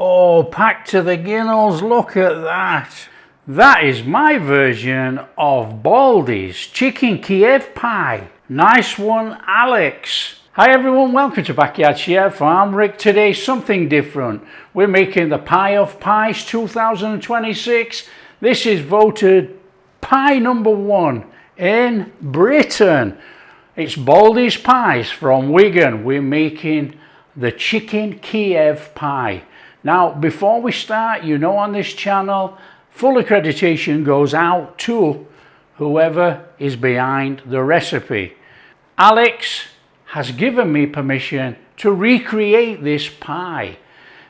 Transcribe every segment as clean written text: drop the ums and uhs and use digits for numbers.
Oh, packed to the gills, look at that. That is my version of Baldy's Chicken Kiev Pie. Nice one, Alex. Hi everyone, welcome to Backyard Chef. I'm Rick. Today something different. We're making the Pie of Pies 2026. This is voted pie number 1 in Britain. It's Baldy's Pies from Wigan. We're making the Chicken Kiev Pie. Now, before we start, you know, on this channel, full accreditation goes out to whoever is behind the recipe. Alex has given me permission to recreate this pie.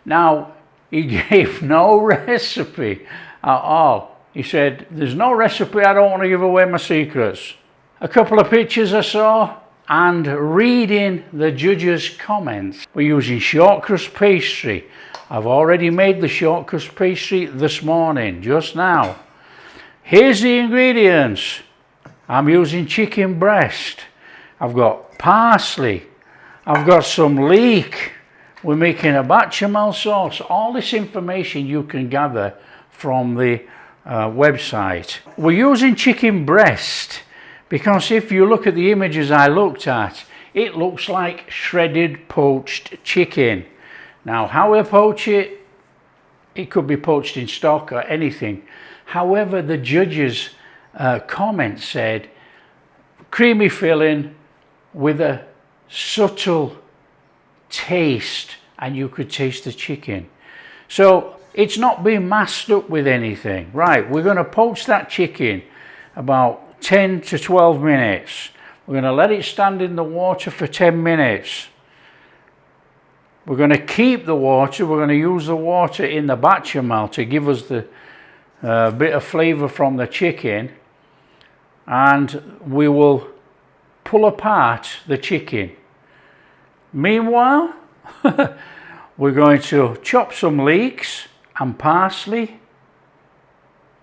Now, he gave no recipe at all. He said, there's no recipe, I don't want to give away my secrets. A couple of pictures I saw, and reading the judges' comments. We're using shortcrust pastry. I've already made the shortcrust pastry this morning, just now. Here's the ingredients. I'm using chicken breast. I've got parsley. I've got some leek. We're making a bechamel sauce. All this information you can gather from the website. We're using chicken breast because if you look at the images I looked at, it looks like shredded poached chicken. Now, how we poach it, it could be poached in stock or anything. However, the judges' comment said creamy filling with a subtle taste, and you could taste the chicken. So it's not being masked up with anything. Right, we're going to poach that chicken about 10 to 12 minutes. We're going to let it stand in the water for 10 minutes. We're going to keep the water. We're going to use the water in the bechamel to give us the bit of flavour from the chicken, and we will pull apart the chicken. Meanwhile, we're going to chop some leeks and parsley,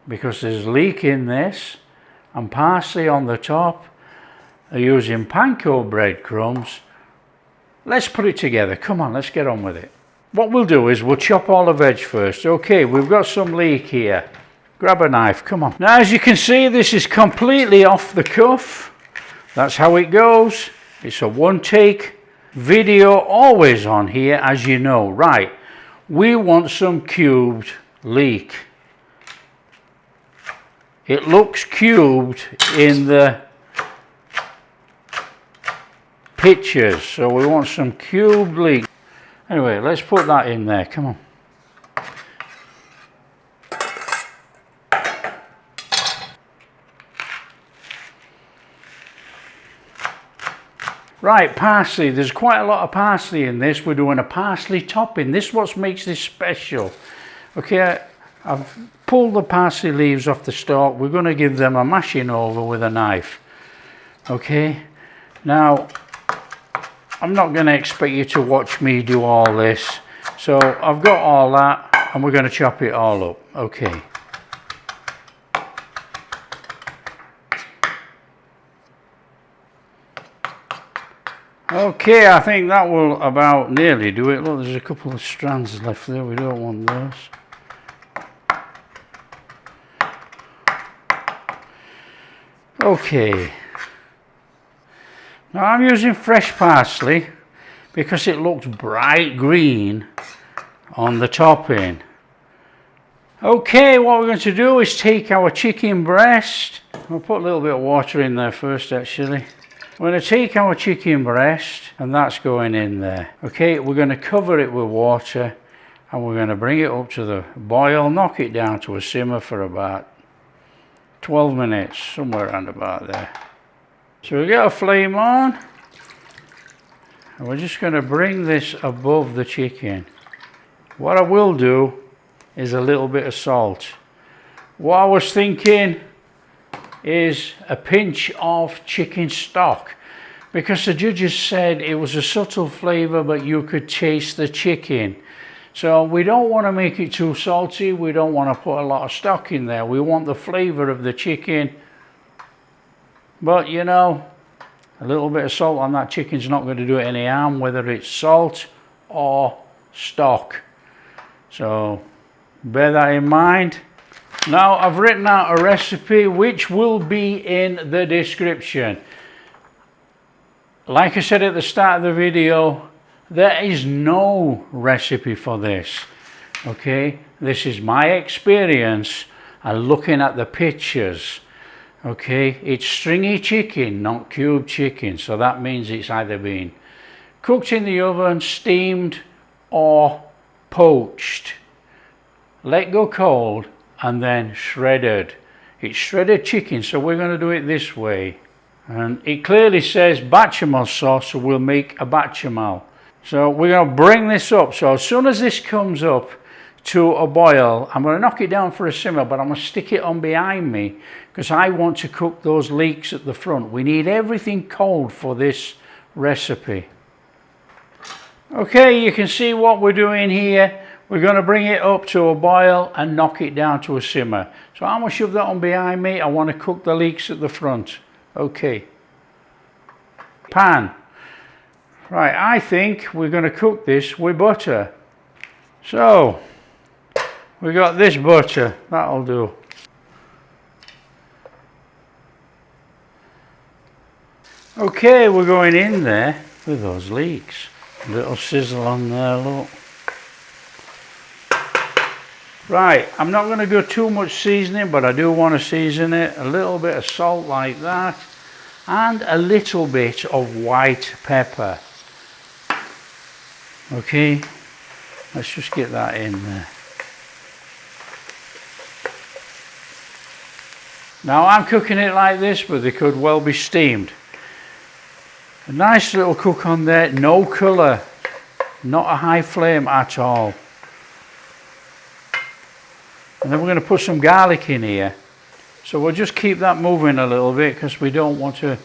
because there's leek in this, and parsley on the top. I'm using panko breadcrumbs. Let's put it together. Come on, let's get on with it. What we'll do is we'll chop all the veg first. Okay, we've got some leek here. Grab a knife, come on. Now, as you can see, this is completely off the cuff. That's how it goes. It's a one-take video, always on here, as you know. Right, we want some cubed leek. It looks cubed in the pictures, so we want some cubed leek. Anyway, let's put that in there, come on. Right, parsley. There's quite a lot of parsley in this. We're doing a parsley topping. This is what makes this special. Okay, I've pulled the parsley leaves off the stalk. We're going to give them a mashing over with a knife. Okay, now I'm not going to expect you to watch me do all this. So I've got all that, and we're going to chop it all up. Okay. Okay, I think that will about nearly do it. Look, there's a couple of strands left there. We don't want those. Okay. Now I'm using fresh parsley because it looks bright green on the topping. Okay, what we're going to do is take our chicken breast. We'll put a little bit of water in there first, actually. We're going to take our chicken breast, and that's going in there. Okay, we're going to cover it with water, and we're going to bring it up to the boil, knock it down to a simmer for about 12 minutes, somewhere around about there. So we get a flame on, and we're just going to bring this above the chicken. What I will do is a little bit of salt. What I was thinking is a pinch of chicken stock, because the judges said it was a subtle flavour, but you could taste the chicken. So we don't want to make it too salty. We don't want to put a lot of stock in there. We want the flavour of the chicken. But you know, a little bit of salt on that chicken's not going to do it any harm, whether it's salt or stock. So bear that in mind. Now I've written out a recipe which will be in the description. Like I said at the start of the video, there is no recipe for this. Okay, this is my experience and looking at the pictures. Okay, it's stringy chicken, not cube chicken, so that means it's either been cooked in the oven, steamed, or poached. Let go cold and then shredded. It's shredded chicken, so we're going to do it this way. And it clearly says bechamel sauce, so we'll make a bechamel. So we're going to bring this up. So as soon as this comes up to a boil, I'm going to knock it down for a simmer, but I'm going to stick it on behind me because I want to cook those leeks at the front. We need everything cold for this recipe. Okay, you can see what we're doing here. We're going to bring it up to a boil and knock it down to a simmer. So I'm going to shove that on behind me. I want to cook the leeks at the front. Okay. Pan. Right, I think we're going to cook this with butter. So we got this butter, that'll do. Okay, we're going in there with those leeks. A little sizzle on there, look. Right, I'm not going to go too much seasoning, but I do want to season it. A little bit of salt like that, and a little bit of white pepper. Okay, let's just get that in there. Now I'm cooking it like this, but they could well be steamed. A nice little cook on there, no colour, not a high flame at all. And then we're going to put some garlic in here. So we'll just keep that moving a little bit because we don't want to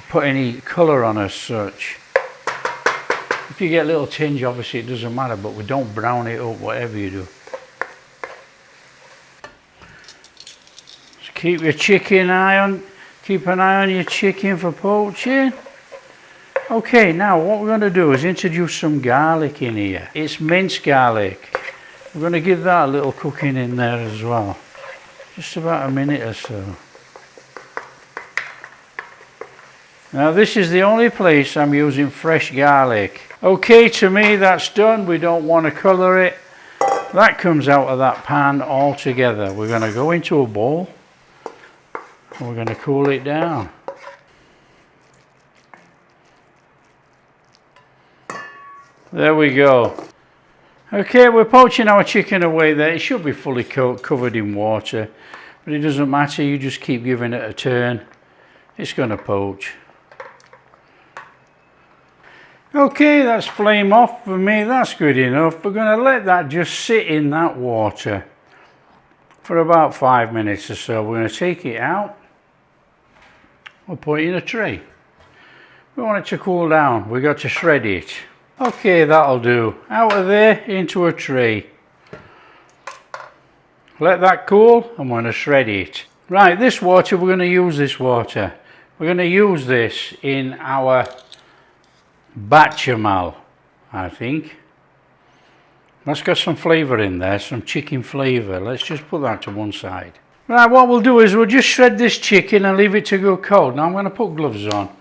put any colour on as such. If you get a little tinge, obviously it doesn't matter, but we don't brown it up, whatever you do. Just keep your chicken keep an eye on your chicken for poaching. Okay, now what we're going to do is introduce some garlic in here. It's minced garlic. We're going to give that a little cooking in there as well. Just about a minute or so. Now this is the only place I'm using fresh garlic. Okay, to me that's done. We don't want to colour it. That comes out of that pan all together. We're going to go into a bowl and we're going to cool it down. There we go. Okay, we're poaching our chicken away there. It should be fully covered in water, but it doesn't matter. You just keep giving it a turn. It's going to poach. Okay, that's flame off for me. That's good enough. We're going to let that just sit in that water for about 5 minutes or so. We're going to take it out. We'll put it in a tray. We want it to cool down. We've got to shred it. Okay, that'll do. Out of there into a tray. Let that cool. I'm going to shred it. Right, this water, we're going to use this water. We're going to use this in our bechamel, I think. That's got some flavour in there, some chicken flavour. Let's just put that to one side. Right, what we'll do is we'll just shred this chicken and leave it to go cold. Now I'm going to put gloves on.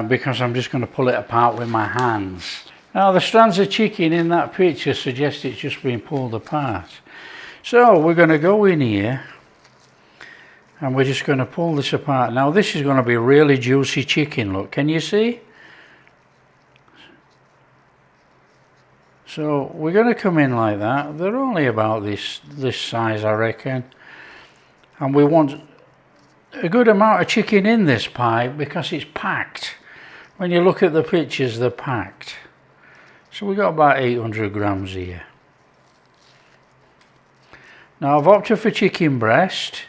Because I'm just going to pull it apart with my hands. Now the strands of chicken in that picture suggest it's just been pulled apart. So we're going to go in here and we're just going to pull this apart. Now this is going to be really juicy chicken, look, can you see? So we're going to come in like that. They're only about this size, I reckon. And we want a good amount of chicken in this pie because it's packed. When you look at the pictures, they're packed. So we got about 800 grams here. Now I've opted for chicken breast,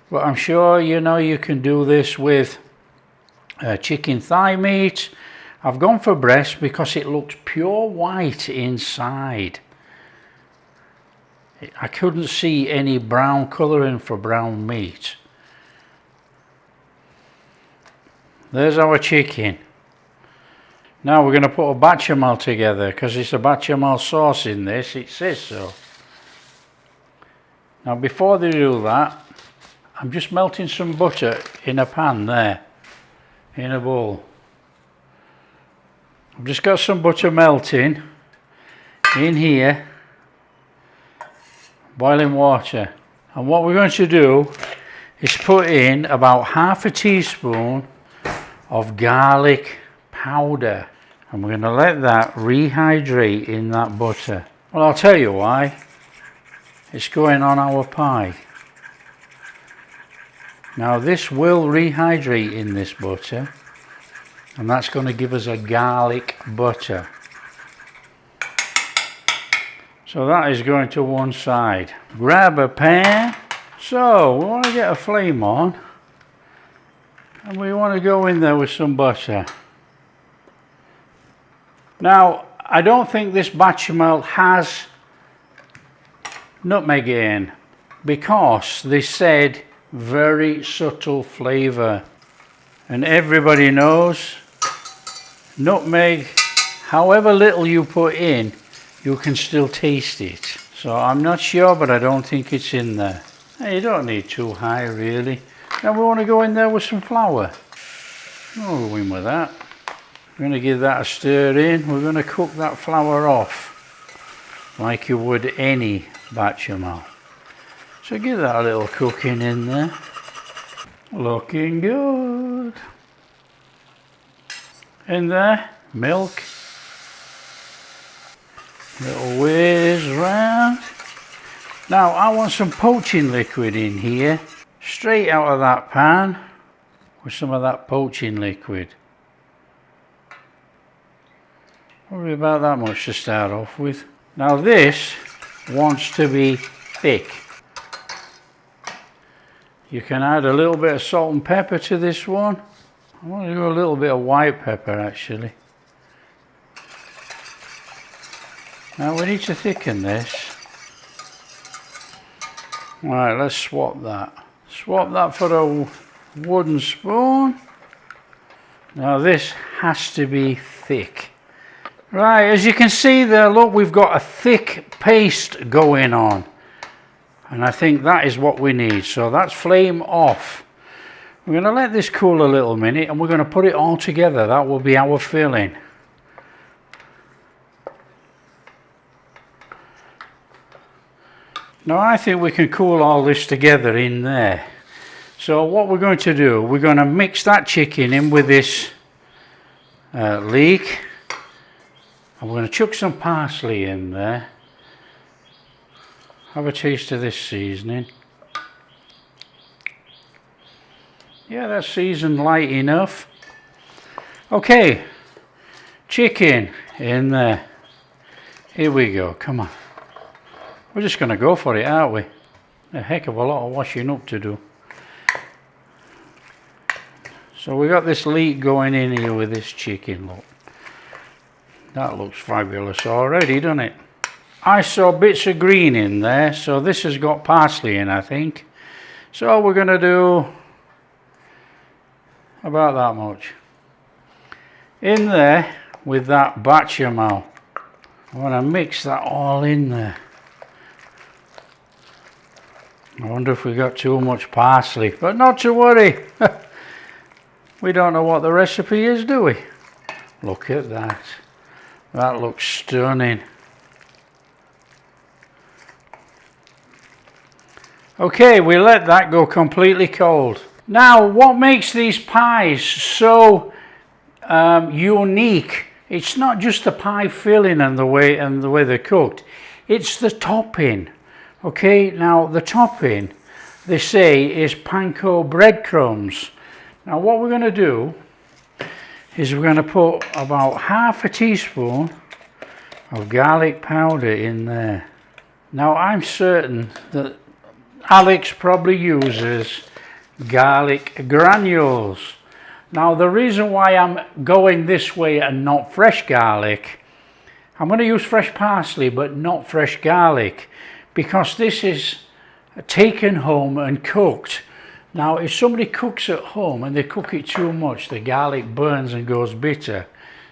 but I'm sure you know you can do this with chicken thigh meat. I've gone for breast because it looks pure white inside. I couldn't see any brown colouring for brown meat. There's our chicken. Now we're going to put a bechamel together because it's a bechamel sauce in this, it says so. Now before they do that, I'm just melting some butter in a pan there, in a bowl. I've just got some butter melting in here, boiling water. And what we're going to do is put in about half a teaspoon of garlic powder. And we're going to let that rehydrate in that butter. Well, I'll tell you why. It's going on our pie. Now this will rehydrate in this butter, and that's going to give us a garlic butter. So that is going to one side. Grab a pan. So we want to get a flame on, and we want to go in there with some butter. Now I don't think this bechamel has nutmeg in, because they said very subtle flavour, and everybody knows nutmeg, however little you put in, you can still taste it. So I'm not sure, but I don't think it's in there. You don't need too high really. Now we want to go in there with some flour. We'll go in with that. We're going to give that a stir in. We're going to cook that flour off like you would any bechamel. So give that a little cooking in there. Looking good. In there, milk. Little whiz round. Now I want some poaching liquid in here, straight out of that pan with some of that poaching liquid. Probably about that much to start off with. Now this wants to be thick. You can add a little bit of salt and pepper to this one. I want to do a little bit of white pepper actually. Now we need to thicken this. Alright, let's swap that. Swap that for a wooden spoon. Now this has to be thick. Right, as you can see there, look, we've got a thick paste going on. And I think that is what we need. So that's flame off. We're going to let this cool a little minute and we're going to put it all together. That will be our filling. Now I think we can cool all this together in there. So what we're going to do, we're going to mix that chicken in with this leek. And we're going to chuck some parsley in there. Have a taste of this seasoning. Yeah, that's seasoned light enough. Okay, chicken in there. Here we go, come on. We're just going to go for it, aren't we? A heck of a lot of washing up to do. So we got this leek going in here with this chicken, look. That looks fabulous already, doesn't it? I saw bits of green in there, so this has got parsley in, I think. So we're going to do about that much. In there with that bechamel. I want to mix that all in there. I wonder if we got too much parsley, but not to worry. We don't know what the recipe is, do we? Look at that. That looks stunning. Okay, we let that go completely cold. Now, what makes these pies so unique? It's not just the pie filling and the way they're cooked. It's the topping. Okay, now the topping, they say, is panko breadcrumbs. Now what we're going to do is we're going to put about half a teaspoon of garlic powder in there. Now I'm certain that Alex probably uses garlic granules. Now the reason why I'm going this way and not fresh garlic, I'm going to use fresh parsley but not fresh garlic, because this is taken home and cooked. Now if somebody cooks at home and they cook it too much, the garlic burns and goes bitter.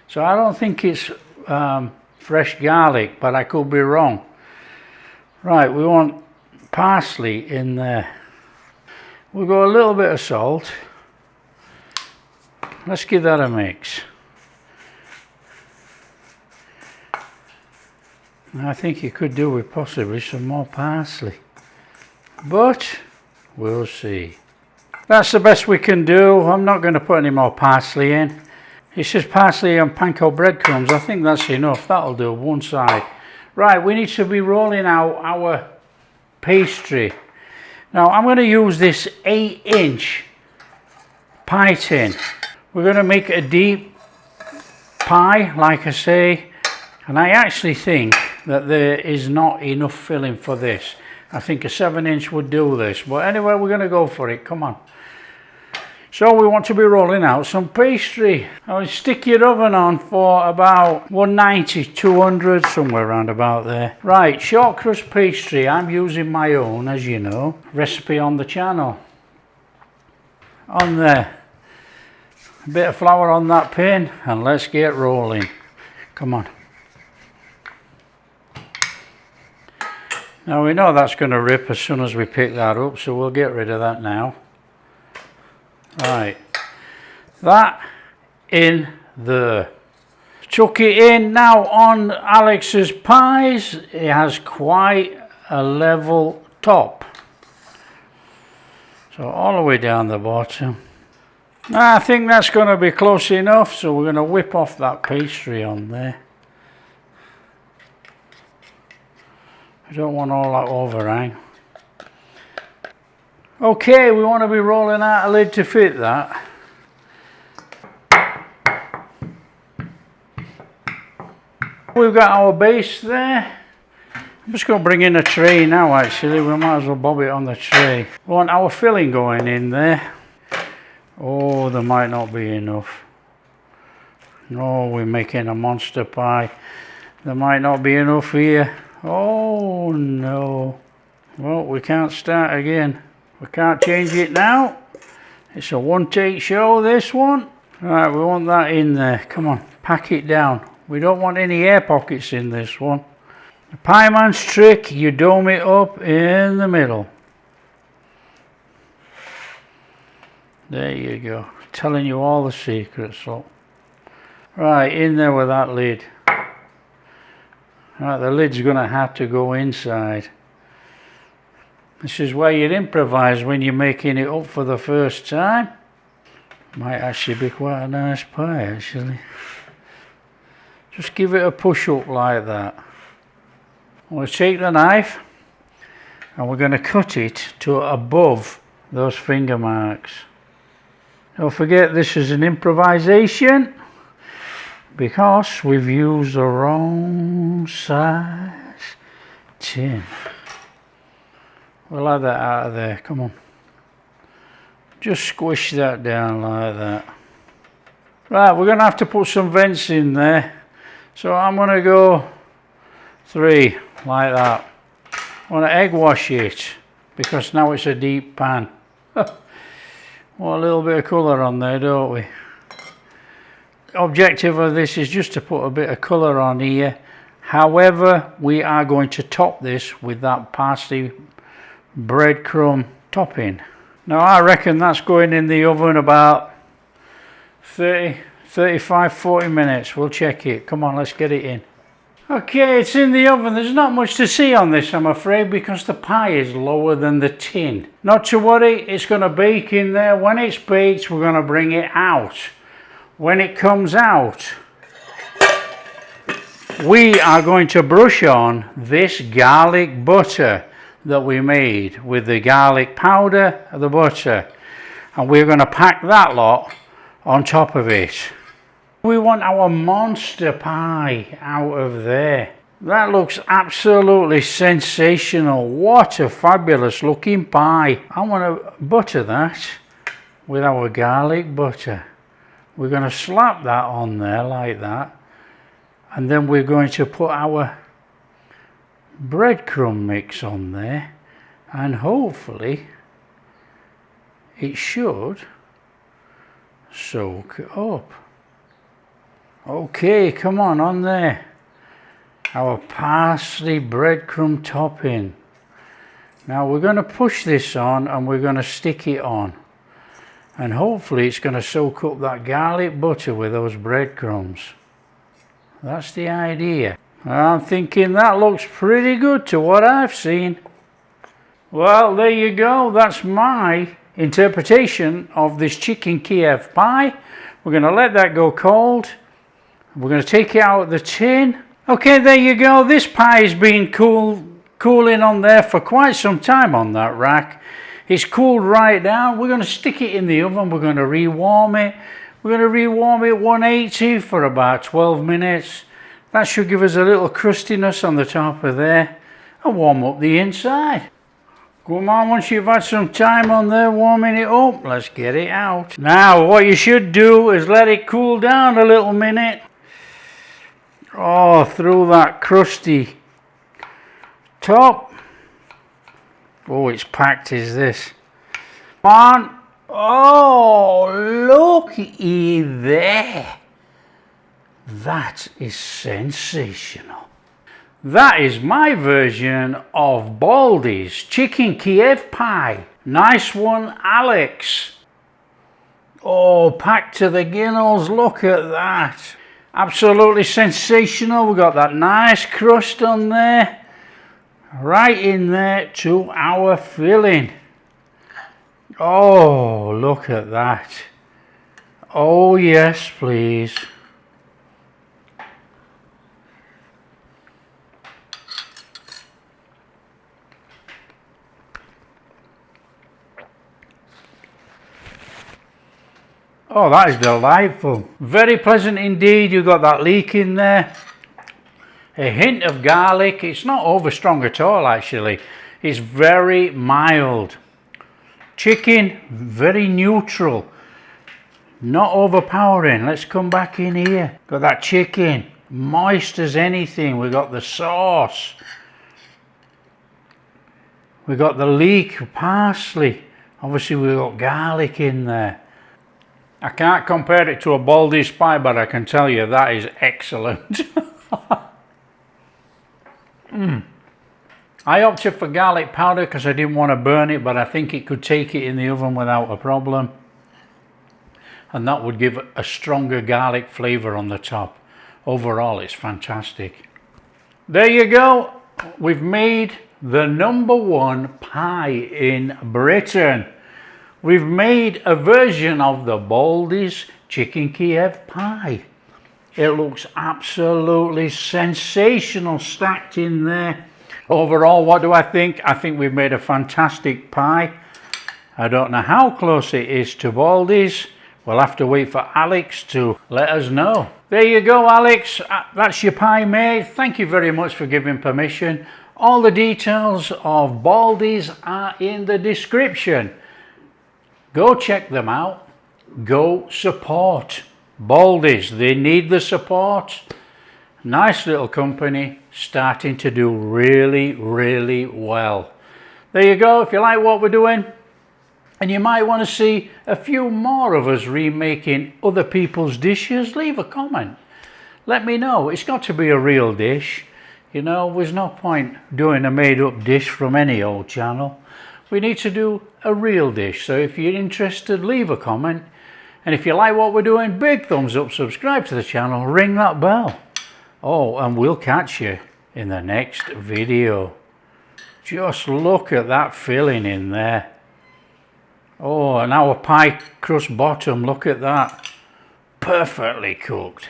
So I don't think it's fresh garlic, but I could be wrong. Right, we want parsley in there. We'll go a little bit of salt. Let's give that a mix. I think you could do with possibly some more parsley, but we'll see. That's the best we can do. I'm not going to put any more parsley in. It's just parsley and panko breadcrumbs. I think that's enough. That'll do one side. Right, we need to be rolling out our pastry. Now I'm going to use this 8-inch pie tin. We're going to make a deep pie, like I say, and I actually think that there is not enough filling for this. I think a 7-inch would do this, but anyway, we're going to go for it. Come on. So we want to be rolling out some pastry. I would stick your oven on for about 190, 200, somewhere around about there. Right, shortcrust pastry. I'm using my own, as you know, recipe on the channel. On there, a bit of flour on that pin, and let's get rolling. Come on. Now we know that's going to rip as soon as we pick that up, so we'll get rid of that now. Right, that in there. Chuck it in. Now on Alex's pies, it has quite a level top. So all the way down the bottom. I think that's going to be close enough, so we're going to whip off that pastry on there. I don't want all that overhang. Okay, we want to be rolling out a lid to fit that. We've got our base there. I'm just going to bring in a tray now actually, we might as well bob it on the tray. We want our filling going in there. Oh, there might not be enough. No, we're making a monster pie. There might not be enough here. Oh no. Well, we can't start again. We can't change it now. It's a one-take show, this one. Right, we want that in there. Come on, pack it down. We don't want any air pockets in this one. The pie man's trick, you dome it up in the middle. There you go. Telling you all the secrets, look. Right, in there with that lid. Right, the lid's going to have to go inside. This is where you improvise when you're making it up for the first time. Might actually be quite a nice pie, actually. Just give it a push up like that. We'll take the knife and we're going to cut it to above those finger marks. Don't forget, this is an improvisation because we've used the wrong size tin. We'll have that out of there, come on. Just squish that down like that. Right, we're going to have to put some vents in there. So I'm going to go 3, like that. I want to egg wash it, because now it's a deep pan. Want a little bit of colour on there, don't we? The objective of this is just to put a bit of colour on here. However, we are going to top this with that parsley breadcrumb topping. Now I reckon that's going in the oven about 35-40 minutes. We'll check it. Come on, let's get it in. Okay, it's in the oven. There's not much to see on this, I'm afraid, because the pie is lower than the tin. Not to worry, it's going to bake in there. When it's baked, we're going to bring it out. When it comes out, we are going to brush on this garlic butter that we made with the garlic powder and the butter, and we're going to pack that lot on top of it. We want our monster pie out of there. That looks absolutely sensational. What a fabulous looking pie. I want to butter that with our garlic butter. We're going to slap that on there like that, and then we're going to put our breadcrumb mix on there, and hopefully it should soak up. Okay, come on there. Our parsley breadcrumb topping. Now we're going to push this on and we're going to stick it on. And hopefully it's going to soak up that garlic butter with those breadcrumbs. That's the idea. I'm thinking that looks pretty good to what I've seen. Well, there you go. That's my interpretation of this chicken Kiev pie. We're going to let that go cold. We're going to take it out of the tin. Okay, there you go. This pie has been cooling on there for quite some time on that rack. It's cooled right down. We're going to stick it in the oven. We're going to rewarm it. We're going to rewarm it 180 for about 12 minutes. That should give us a little crustiness on the top of there and warm up the inside. Come on, once you've had some time on there warming it up, let's get it out. Now, what you should do is let it cool down a little minute. Oh, through that crusty top. Oh, it's packed, is this. Come on. Oh, looky there. That is sensational. That is my version of Baldy's Chicken Kiev Pie. Nice one, Alex. Oh, packed to the gills. Look at that. Absolutely sensational. We've got that nice crust on there. Right in there to our filling. Oh, look at that. Oh, yes, please. Oh, that is delightful. Very pleasant indeed. You've got that leek in there. A hint of garlic. It's not over strong at all, actually. It's very mild. Chicken, very neutral. Not overpowering. Let's come back in here. Got that chicken, moist as anything. We've got the sauce. We've got the leek, parsley. Obviously, we've got garlic in there. I can't compare it to a Baldy's pie, but I can tell you that is excellent. I opted for garlic powder because I didn't want to burn it, but I think it could take it in the oven without a problem. And that would give a stronger garlic flavour on the top. Overall, it's fantastic. There you go. We've made the #1 pie in Britain. We've made a version of the Baldy's Chicken Kiev Pie. It looks absolutely sensational stacked in there. Overall, what do I think? I think we've made a fantastic pie. I don't know how close it is to Baldy's. We'll have to wait for Alex to let us know. There you go, Alex. That's your pie made. Thank you very much for giving permission. All the details of Baldy's are in the description. Go check them out. Go support Baldy's. They need the support. Nice little company, starting to do really, really well. There you go. If you like what we're doing, and you might want to see a few more of us remaking other people's dishes, leave a comment. Let me know. It's got to be a real dish. You know, there's no point doing a made-up dish from any old channel. We need to do a real dish. So if you're interested, leave a comment. And if you like what we're doing, big thumbs up, subscribe to the channel, ring that bell. Oh, and we'll catch you in the next video. Just look at that filling in there. Oh, and our pie crust bottom, look at that. Perfectly cooked.